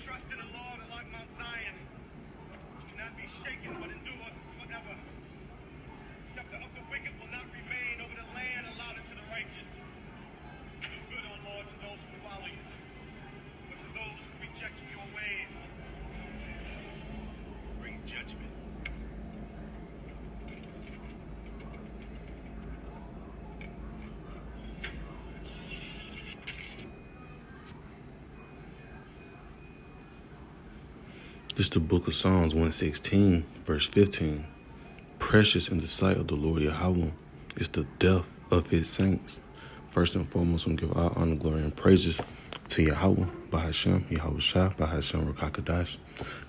trust in the Lord are like Mount Zion, which cannot be shaken but endures forever. The scepter of the wicked will not remain over the land allotted to the righteous. Do good, O Lord, to those who follow you, but to those who reject your ways, bring judgment. It's the book of Psalms 116, verse 15. Precious in the sight of the Lord Yahweh is the death of his saints. First and foremost, I'm going to give all honor, glory, and praises to Yahweh, Bahashem, Yahweh Shah, Bahashem, Rakakadash.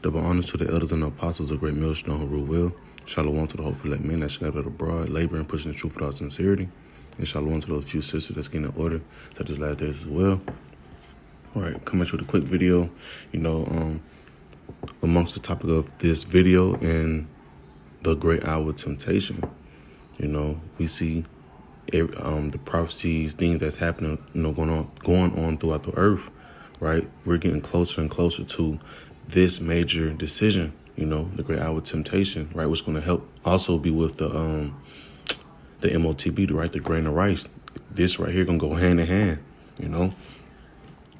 Double honors to the elders and the apostles of great millstone who rule well. Shalom to the hopeful elect men that scattered abroad, laboring, pushing the truth without sincerity. And shalom to those few sisters that's getting in order, such as last days as well. All right, coming at you with a quick video, amongst the topic of this video and the great hour of temptation. We see the prophecies, things that's happening, going on throughout the earth, right? We're getting closer and closer to this major decision, the great hour of temptation, right? Which is going to help also be with the MOTB, right? The grain of rice. This right here going to go hand in hand,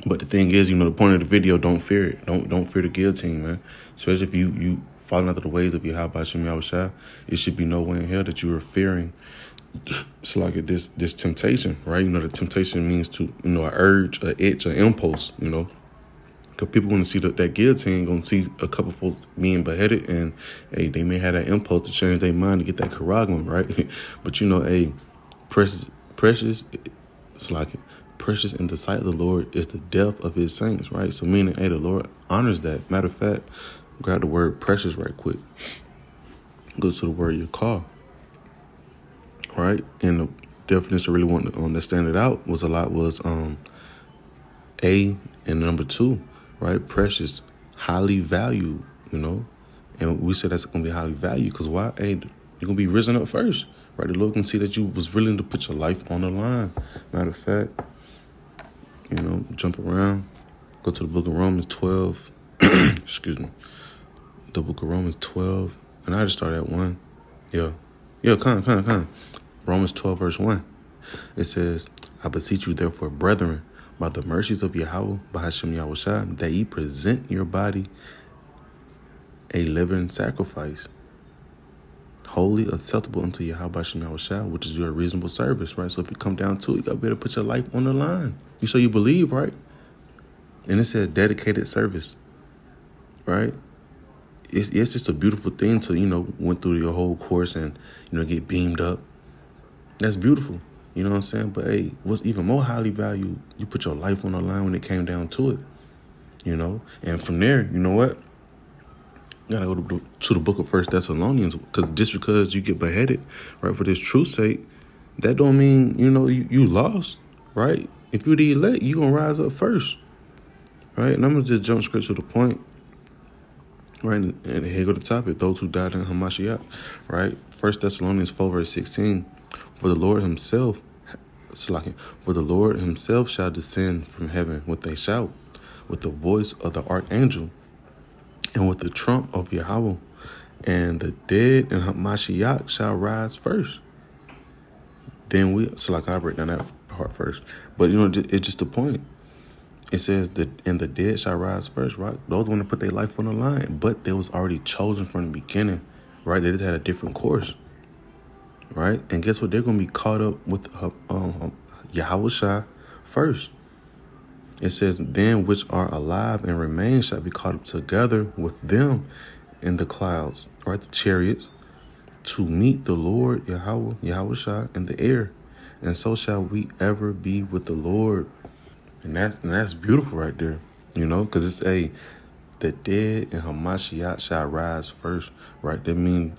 But the thing is, the point of the video, don't fear it. Don't fear the guillotine, man. Especially if you falling out of the ways of Yahweh Shem Yahweh Shai, it should be no way in hell that you are fearing. It's like this temptation, right? The temptation means to, an urge, an itch, an impulse, Because people want to see that guillotine, going to see a couple folks being beheaded, and, hey, they may have that impulse to change their mind to get that karagman, right? But, hey, precious, it's like it. Precious in the sight of the Lord is the death of his saints, right? So meaning, hey, the Lord honors that. Matter of fact, grab the word precious right quick. Go to the word Yakar, right? And the definition I really want to stand it out was A and number 2, right? Precious, highly valued, And we said that's going to be highly valued because why? Hey, you're going to be risen up first, right? The Lord can see that you was willing to put your life on the line. Matter of fact, jump around, go to the book of Romans 12, excuse me, the book of Romans 12, and I just started at 1, Romans 12, verse 1, it says, I beseech you therefore, brethren, by the mercies of Yahweh, Bahashem Yahweh Shai, that ye present your body a living sacrifice, holy, acceptable unto Yahweh Bahashem Yahweh Shai, which is your reasonable service, right? So if you come down to it, you got to better put your life on the line. You say you believe, right? And it said dedicated service, right? It's just a beautiful thing to, went through your whole course and, get beamed up. That's beautiful. You know what I'm saying? But, hey, what's even more highly valued, you put your life on the line when it came down to it, And from there, you know what? You got to go to the book of 1 Thessalonians, because just because you get beheaded, right, for this truth's sake, that don't mean, you lost, right? If you're the elect, you're going to rise up first, right? And I'm going to just jump straight to the point, right? And here go the topic, those who died in Hamashiach, right? 1 Thessalonians 4, verse 16, for the Lord himself shall descend from heaven with a shout, with the voice of the archangel, and with the trump of Yahweh, and the dead in Hamashiach shall rise first. Then I'll break down that part first. But, it's just the point. It says that, and the dead shall rise first, right? Those want to put their life on the line, but they was already chosen from the beginning, right? They just had a different course, right? And guess what? They're going to be caught up with Yahweh Shai first. It says, then which are alive and remain shall be caught up together with them in the clouds, right? The chariots, to meet the Lord Yahweh Shai in the air. And so shall we ever be with the Lord. And that's beautiful right there, because it's the dead in Hamashiach shall rise first, right? That means,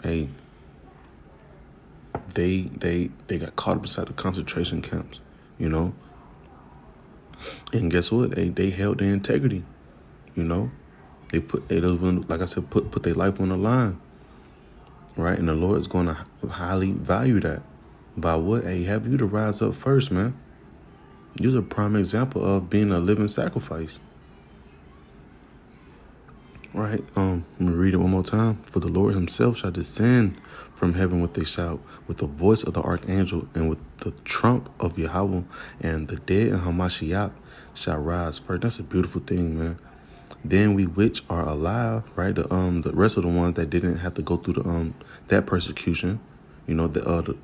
they got caught up inside the concentration camps, And guess what? They held their integrity, They put, like I said, put their life on the line, right? And the Lord is going to highly value that. By what? Have you to rise up first, man. You're a prime example of being a living sacrifice. Right. Let me read it one more time. For the Lord himself shall descend from heaven with a shout, with the voice of the archangel, and with the trump of Yahweh, and the dead in Hamashiach shall rise first. That's a beautiful thing, man. Then we which are alive, right? The rest of the ones that didn't have to go through that persecution, the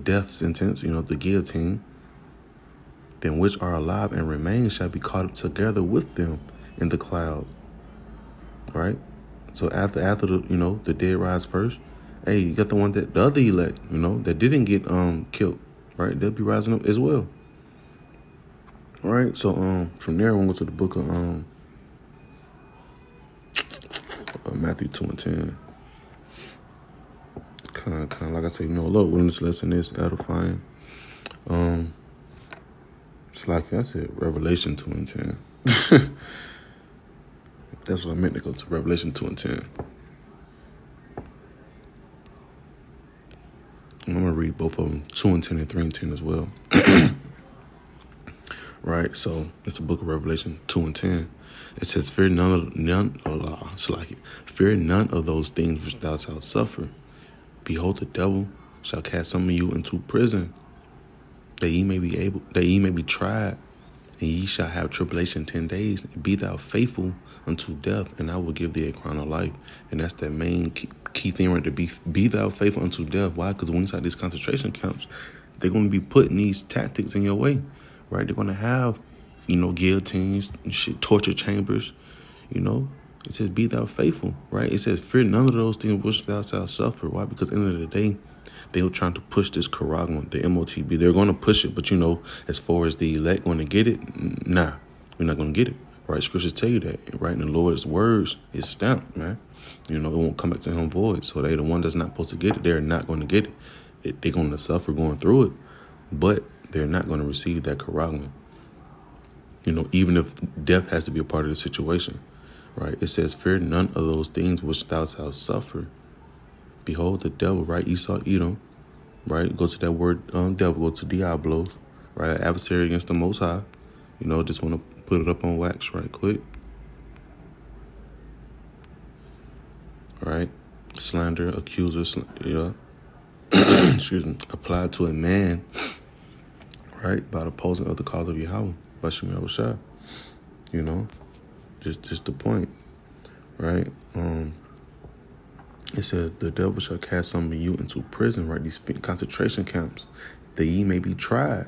death sentence, the guillotine. Then which are alive and remain shall be caught up together with them in the clouds. Right? So after the dead rise first, hey, you got the other elect, that didn't get killed, right? They'll be rising up as well. All right, so from there we'll go to the book of Matthew 2 and 10. Kind of like I say, Lord willing, this lesson is edifying. It's like I said, Revelation 2 and 10. That's what I meant to go to, Revelation 2 and 10. I'm going to read both of them, 2 and 10 and 3 and 10 as well. Right, so it's the book of Revelation 2 and 10. It says, fear none of those things which thou shalt suffer. Behold, the devil shall cast some of you into prison, that ye may be tried, and ye shall have tribulation 10 days. Be thou faithful unto death, and I will give thee a crown of life. And that's that main key thing right there. Be thou faithful unto death. Why? Because when you inside these concentration camps, they're going to be putting these tactics in your way, right? They're going to have, guillotines, torture chambers, It says, be thou faithful, right? It says, fear none of those things which thou shalt suffer. Why? Because at the end of the day, they were trying to push this Quran, the MOTB. They're going to push it, but as far as the elect going to get it, nah, we're not going to get it, right? Scriptures tell you that, right? And the Lord's words is stamped, man. It won't come back to him void. So they the one that's not supposed to get it. They're not going to get it. They're going to suffer going through it, but they're not going to receive that Quran. Even if death has to be a part of the situation, right? It says, fear none of those things which thou shalt suffer. Behold, the devil, right? Esau, Edom, right? Go to that word, devil, go to Diablos, right? Adversary against the Most High. Just want to put it up on wax right quick. Right? Slander, accuser, excuse me, applied to a man, right? By the opposing of the cause of Yahweh, by Shem Yahushua. Just the point, right? It says, the devil shall cast some of you into prison, right? These concentration camps, that ye may be tried.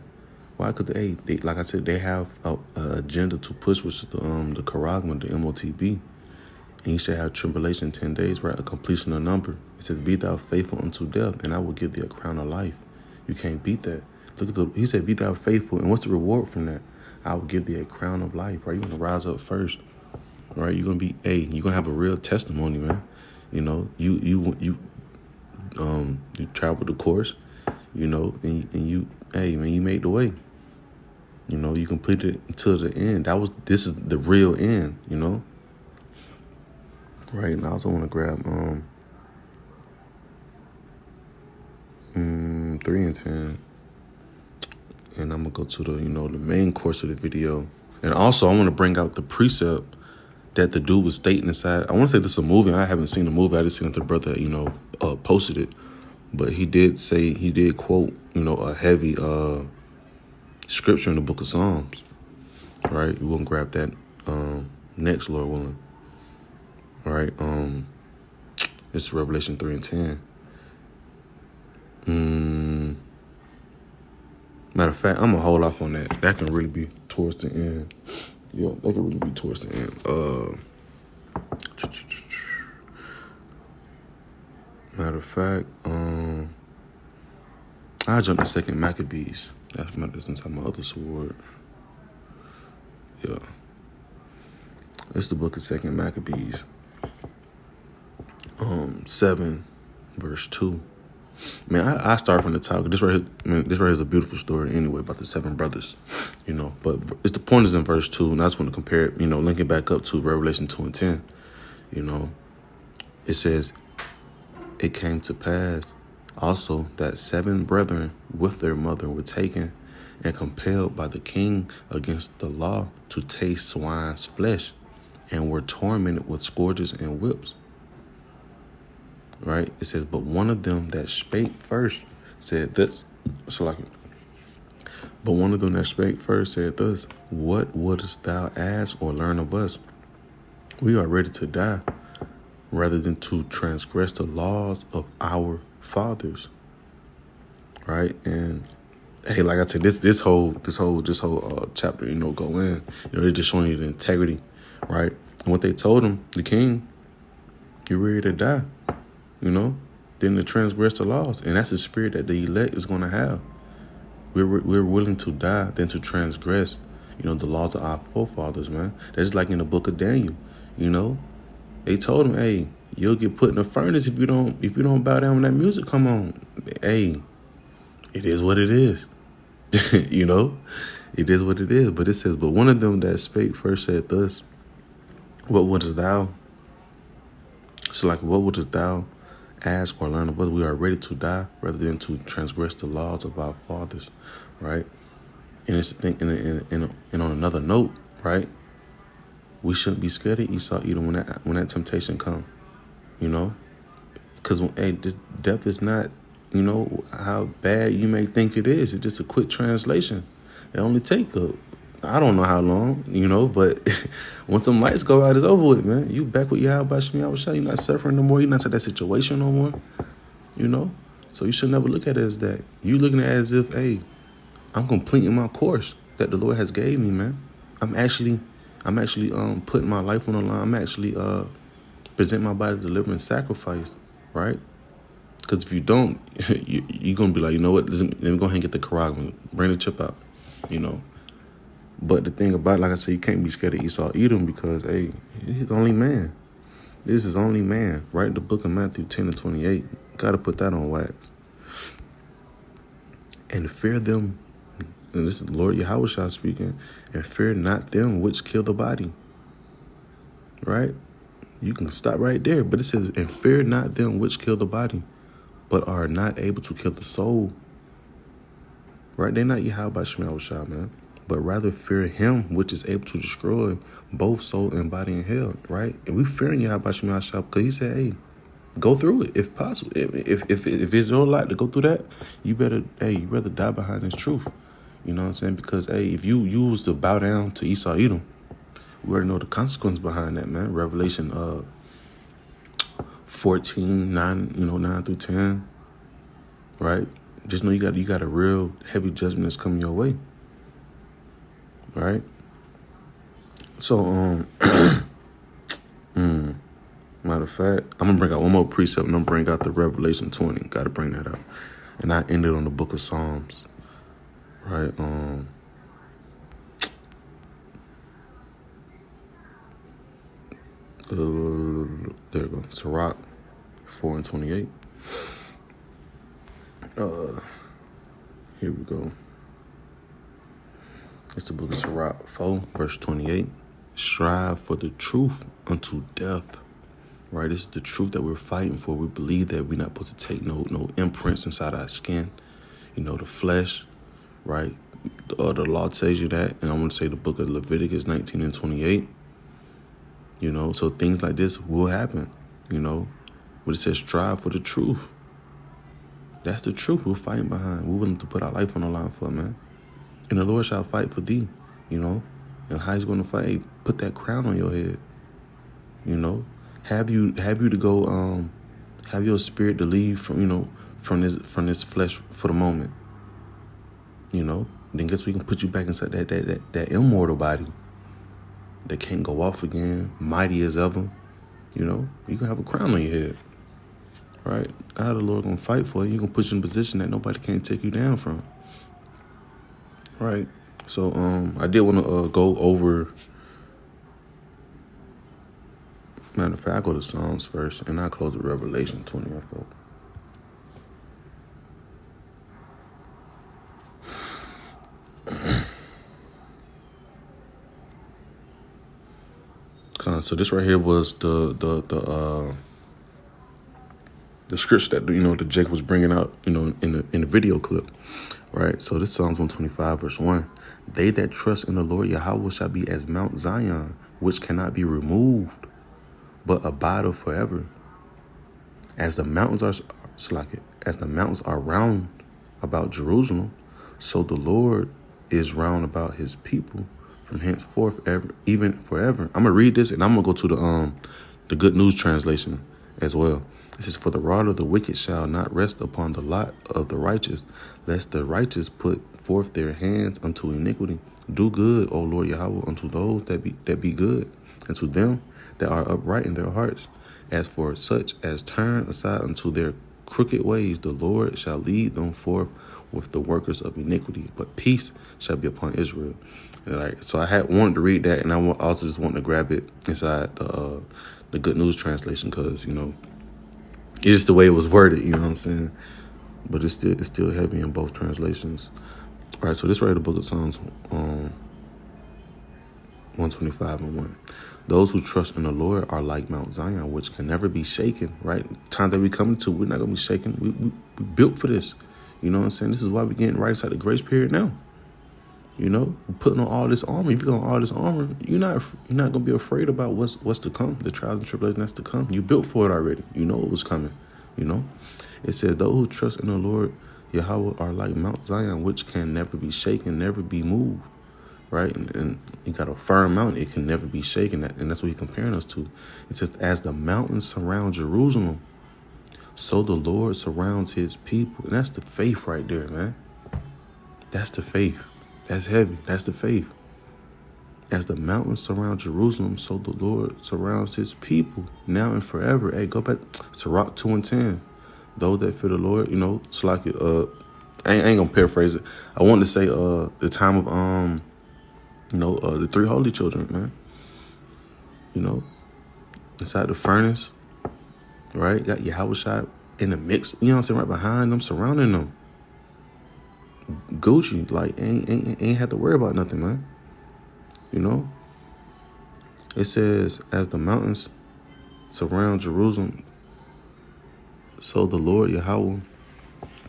Why? Because they like I said, they have a agenda to push, which is the Quran, the MOTB. And ye shall have tribulation 10 days, right? A completion of number. It says, be thou faithful unto death, and I will give thee a crown of life. You can't beat that. He said, be thou faithful. And what's the reward from that? I will give thee a crown of life, right? You're going to rise up first, right? You're going to you're going to have a real testimony, man. You traveled the course, and you, hey, man, you made the way. You completed it until the end. This is the real end, Right, and I also want to grab 3 and 10. And I'm going to go to the, the main course of the video. And also, I want to bring out the precept that the dude was stating inside. I want to say this is a movie. I haven't seen the movie. I just seen that the brother, posted it. But he did quote, a heavy scripture in the book of Psalms. Right? We're going to grab that next, Lord willing. All right. It's Revelation 3 and 10. Matter of fact, I'm gonna hold off on that. That can really be towards the end. Yeah, that can really be towards the end. Matter of fact, I jump to 2 Maccabees. That's inside my other sword. Yeah, it's the book of 2 Maccabees. 7 verse 2. Man, I start from the top. This right here is a beautiful story anyway about the 7 brothers, But it's the point is in verse 2, and I just want to compare it, link it back up to Revelation 2 and 10. It says, it came to pass also that 7 brethren with their mother were taken and compelled by the king against the law to taste swine's flesh. and were tormented with scourges and whips. Right? It says, but one of them that spake first said this. But one of them that spake first said thus, what wouldst thou ask or learn of us? We are ready to die, rather than to transgress the laws of our fathers. Right? And hey, like I said, this whole chapter, go in, it's just showing you the integrity, right? And what they told him, the king, you're ready to die, then to transgress the laws. And that's the spirit that the elect is going to have. We're willing to die than to transgress, the laws of our forefathers, man. That's like in the book of Daniel, They told him, hey, you'll get put in a furnace if you don't bow down when that music come on. Hey, it is what it is. It is what it is. But it says, but one of them that spake first said thus, what wouldst thou? So what wouldst thou ask or learn of us? We are ready to die rather than to transgress the laws of our fathers, right? And it's a thing, and on another note, right? We shouldn't be scared of Esau Edom when that temptation comes, because this death is not, how bad you may think it is. It's just a quick translation. It only take I don't know how long, but once some lights go out, it's over with, man. You back with Yahweh Shemi. You're not suffering no more. You're not in that situation no more, So you should never look at it as that. You looking at it as if, hey, I'm completing my course that the Lord has gave me, man. I'm actually putting my life on the line. I'm actually present my body to deliver and sacrifice, right? Because if you don't, you're going to be like, you know what, let me go ahead and get the Karag, bring the chip out, But the thing about it, like I said, you can't be scared of Esau Edom because, hey, he's only man. This is only man. Right in the book of Matthew 10:28. Got to put that on wax. And fear them, and this is Lord Yahushua speaking, and fear not them which kill the body. Right? You can stop right there. But it says, and fear not them which kill the body, but are not able to kill the soul. Right? They're not Yahweh Shema, man. But rather fear him which is able to destroy both soul and body in hell, right? And we fearing Yahweh Shema because he said, hey, go through it if possible. If it's your lot to go through that, you rather die behind this truth. You know what I'm saying? Because, hey, if you was to bow down to Esau Edom, we already know the consequence behind that, man. Revelation 14, 9, 9 through 10, right? Just know you got a real heavy judgment that's coming your way. Right? So, matter of fact, I'm going to bring out one more precept and I'm going to bring out the Revelation 20. Got to bring that out. And I ended on the book of Psalms. Right? There we go. Sirach 4:28. Here we go. It's the book of Sirach 4, verse 28. Strive for the truth unto death. Right? This is the truth that we're fighting for. We believe that we're not supposed to take no imprints inside our skin. The flesh. Right? The law tells you that. And I'm going to say the book of Leviticus 19 and 28. So things like this will happen. But it says strive for the truth. That's the truth we're fighting behind. We're willing to put our life on the line for, man. And the Lord shall fight for thee, And how he's going to fight? Hey, put that crown on your head, Have you to go, have your spirit to leave from, from this flesh for the moment, Then guess we can put you back inside that immortal body that can't go off again, mighty as ever, You can have a crown on your head, right? How the Lord going to fight for you? You're going to put you in a position that nobody can take you down from. Right. So I did want to go over. Matter of fact, I go to Psalms first, and I close with Revelation 20. So this right here was the scripture that that Jake was bringing out in the video clip. Right, so this Psalms 125, verse 1. They that trust in the Lord Yahweh shall be as Mount Zion, which cannot be removed, but abideth forever. As the mountains are round about Jerusalem, so the Lord is round about his people from henceforth even forever. I'm gonna read this, and I'm gonna go to the Good News translation as well. It says, for the rod of the wicked shall not rest upon the lot of the righteous, lest the righteous put forth their hands unto iniquity. Do good, O Lord Yahweh, unto those that be good, and to them that are upright in their hearts. As for such as turn aside unto their crooked ways, the Lord shall lead them forth with the workers of iniquity, but peace shall be upon Israel. And so I had wanted to read that, and I also just wanted to grab it inside the Good News translation, because it's just the way it was worded. You know what I'm saying? But it's still heavy in both translations. All right, so this right, the Book of Psalms, 125 and 1. Those who trust in the Lord are like Mount Zion, which can never be shaken, right? Time that we come to, we're not going to be shaken. We built for this. You know what I'm saying? This is why we're getting right inside the grace period now. We're putting on all this armor. If you got on all this armor, you're not going to be afraid about what's to come, the trials and tribulations that's to come. You built for it already. You know it was coming. It says, those who trust in the Lord Yahweh are like Mount Zion, which can never be shaken, never be moved. Right? And you got a firm mountain, it can never be shaken. And that's what he's comparing us to. It says, as the mountains surround Jerusalem, so the Lord surrounds his people. And that's the faith right there, man. That's the faith. That's heavy. That's the faith. As the mountains surround Jerusalem, so the Lord surrounds his people now and forever. Hey, go back to Sirach 2 and 10. Those that fear the Lord, it's like I ain't gonna paraphrase it. I want to say the time of the three holy children, man. Inside the furnace, right? Got Yahushua in the mix, right behind them, surrounding them. Gucci, like, ain't have to worry about nothing, man. It says, as the mountains surround Jerusalem, so the Lord Yahweh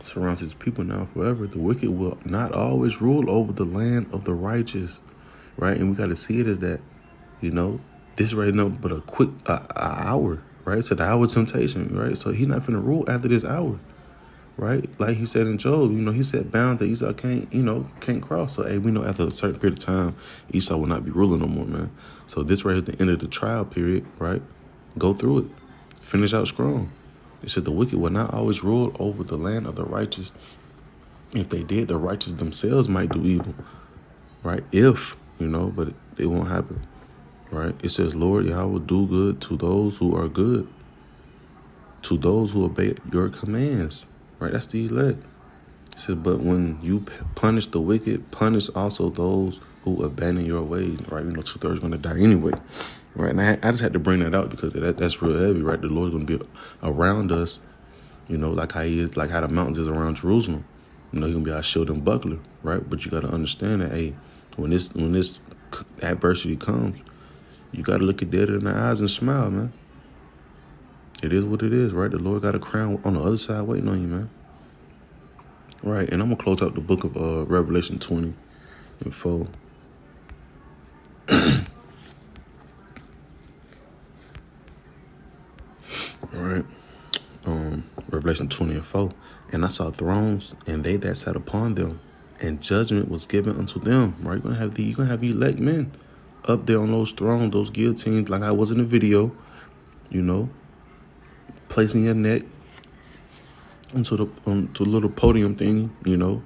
surrounds his people now forever. The wicked will not always rule over the land of the righteous. Right, and we got to see it as that, this right now, but a quick hour, right? So the hour of temptation, right? So he's not finna rule after this hour, right? Like he said in Job, he said bound that Esau can't cross. So, hey, we know after a certain period of time, Esau will not be ruling no more, man. So this right is the end of the trial period, right? Go through it, finish out strong. It said the wicked will not always rule over the land of the righteous. If they did, the righteous themselves might do evil, right? But it won't happen, right? It says, Lord Yahweh, do good to those who are good, to those who obey your commands, right? That's the elect. It says, but when you punish the wicked, punish also those who abandon your ways, right? 2/3 are going to die anyway, right? And I just had to bring that out because that's real heavy, right? The Lord's going to be around us, like how he is, like how the mountains is around Jerusalem. He's going to be our shield and buckler, right? But you got to understand that, hey, when this adversity comes, you got to look it dead in the eyes and smile, man. It is what it is, right? The Lord got a crown on the other side waiting on you, man. Right, and I'm going to close out the book of Revelation 20 and 4. All right. Revelation 20 and 4. And I saw thrones, and they that sat upon them, and judgment was given unto them. Right, you're gonna have elect men up there on those thrones, those guillotines, like I was in the video. Placing your neck onto the little podium thing, and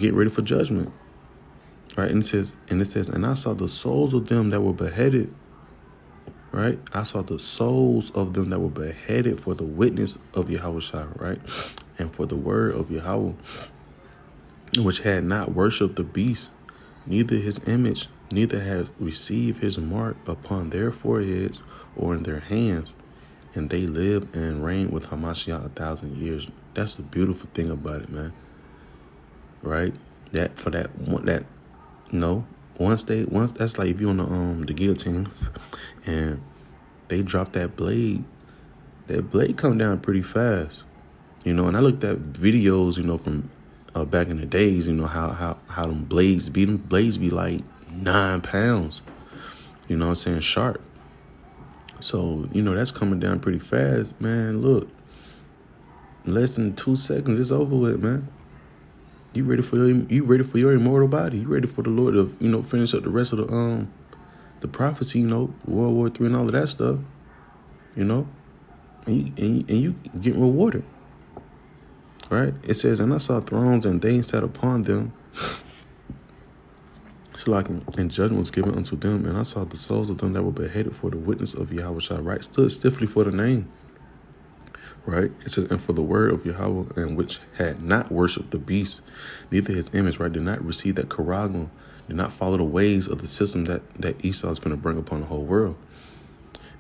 get ready for judgment. Right, and it says, and I saw the souls of them that were beheaded. Right, I saw the souls of them that were beheaded for the witness of Yahushua, right, and for the word of Yahweh, which had not worshipped the beast, neither his image, neither had received his mark upon their foreheads or in their hands, and they live and reign with Hamashiach 1,000 years. That's the beautiful thing about it, man. Right? Once that's like if you're on the guillotine and they drop that blade come down pretty fast. And I looked at videos, from back in the days, how them blades be. Them blades be like 9 pounds. You know what I'm saying? Sharp. So, that's coming down pretty fast, man. Look, in less than 2 seconds, it's over with, man. You ready for your immortal body? You ready for the Lord to, finish up the rest of the prophecy, World War III and all of that stuff, and you get rewarded, right? It says, and I saw thrones and they sat upon them. So and judgment was given unto them, and I saw the souls of them that were beheaded for the witness of Yahweh, right? Stood stiffly for the name, right? It says, and for the word of Yahweh, and which had not worshipped the beast, neither his image, right? Did not receive that karagum, did not follow the ways of the system that Esau is going to bring upon the whole world.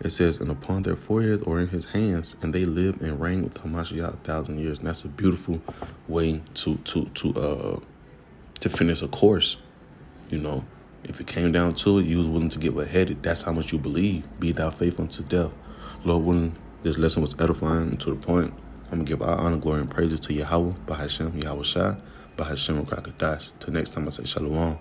It says, and upon their foreheads or in his hands, and they lived and reigned with Hamashiach 1,000 years. And that's a beautiful way to finish a course. If it came down to it, you was willing to get beheaded. That's how much you believe. Be thou faithful unto death. Lord willing, this lesson was edifying and to the point. I'm going to give all honor, glory, and praises to Yahweh, Bahashem, Yahweh Shai, Bahashem, Rakadash. Till next time, I say shalom.